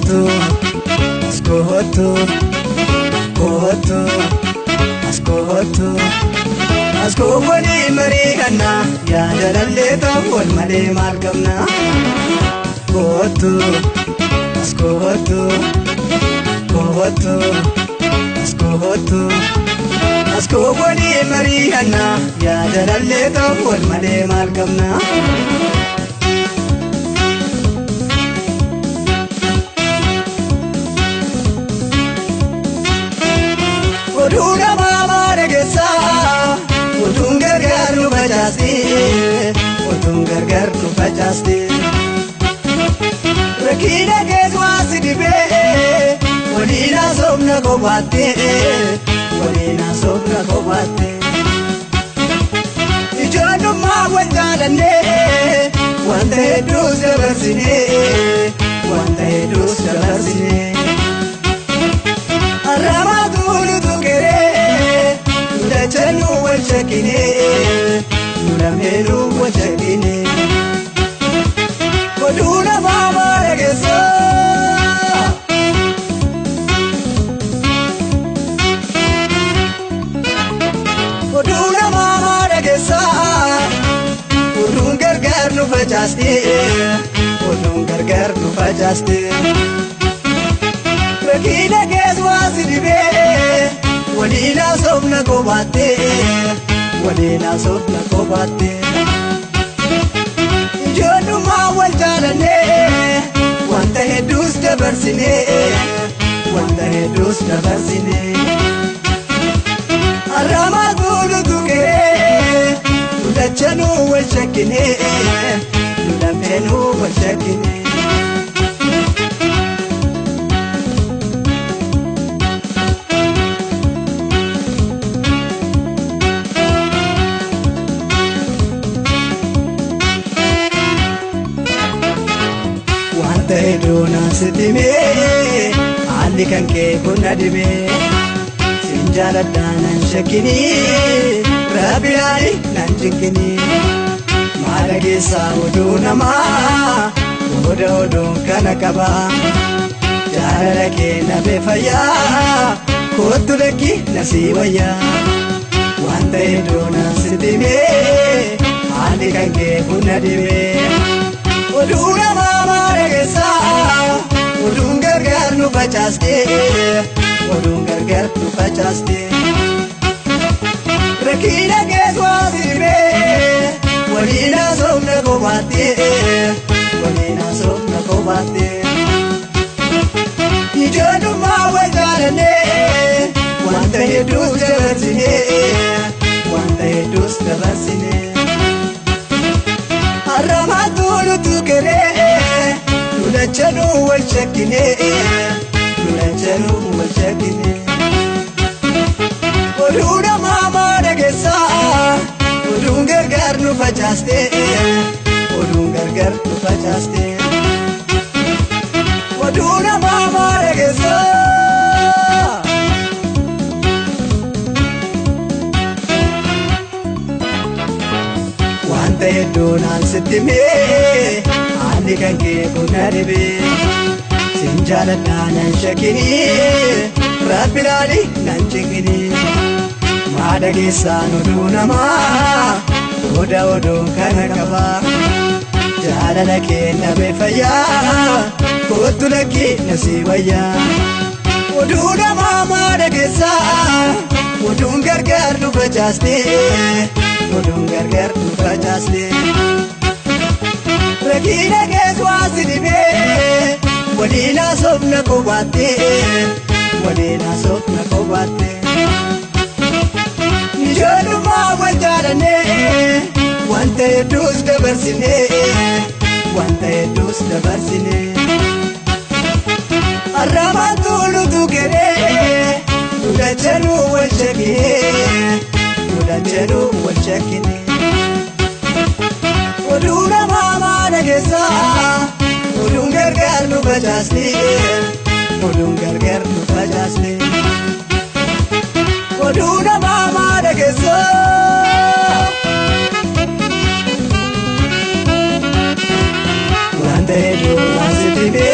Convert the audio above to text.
Kotu, askotu, kotu, askotu, askowani marihana ya dalaleto wal male markamna. Kotu, askotu, kotu, askotu, askowani marihana ya dalaleto wal male markamna. Odunga mama regesa, odunga garu bajasti, odunga garu bajasti. Rakina keswasi dibe, walina somna ko bate, walina somna ko bate. Ijono ma wajane, wante dus jabarsine, wante dus jabarsine. Arama dulu tukere, nuda chanu wachakine, nuda melu wachakine. Koduna mama regesa, koduna mama regesa. Kodun gargar nu fajaste, kodun gargar nu fajaste. Rakina keswasi dibe, walina somna ko bate, walina somna ko bate. Ijoollu maa wal jaalane, wanta hedduus dabarsine, wanta hedduus dabarsine. Arrama guulu tuqee, nu lachanuu wal shakkine, nu lameenuu wal shakkine. Dona sitime, ali kanke kunadime, sinjala danan shakini, rabiani nanjingini, malage sauduna ma, oda odon kanakaba, jala ke nabe faya, kotuleki nasiwaya, wante dona sitime, ali kanke kunadime. Oduna mama regesa, odun gargar nu bachaste, odun gargar nu bachaste. Rakina keswasi be, walina somna ko bate, walina somna ko bate. Ijoollu maa wal jaalane, wanta hedduus dabarsine, wanta hedduus dabarsine. Arrama dulu tukere, nuda chanu wal shakkine, nuda chanu wal shakkine. Oduna mama regesa, odun gargar nu fajaste, odun gargar nu fajaste. Oduna mama regesa. Wanta hedduunaan sittime, ani kanke kunadime, sinjaaladhaa nan shakkini, rabbilaali nan jingini. Maada keessaan oduu namaa, oda odoon kana qaba. Jaalala kee nabe fayyaa, kottu lakkii nasii wayyaa. Oduu namaa maada keessaa, oduun gargaar nu facaaste. Odun gargar nu fajaste. Rakina keswasi dibe, walina somna ko bate, walina somna ko bate. Ijoollu maa wal jaalane, wanta hedduus dabarsine, wanta hedduus dabarsine. Arrama dulu tukere, nu lachanuu wal shakkine, nu lachanuu wal shakkine. Oduna mama regesa, odun gargar nu bachaste, odun gargar nu bachaste. Oduna mama regesa. Wante hedduunaan sittime,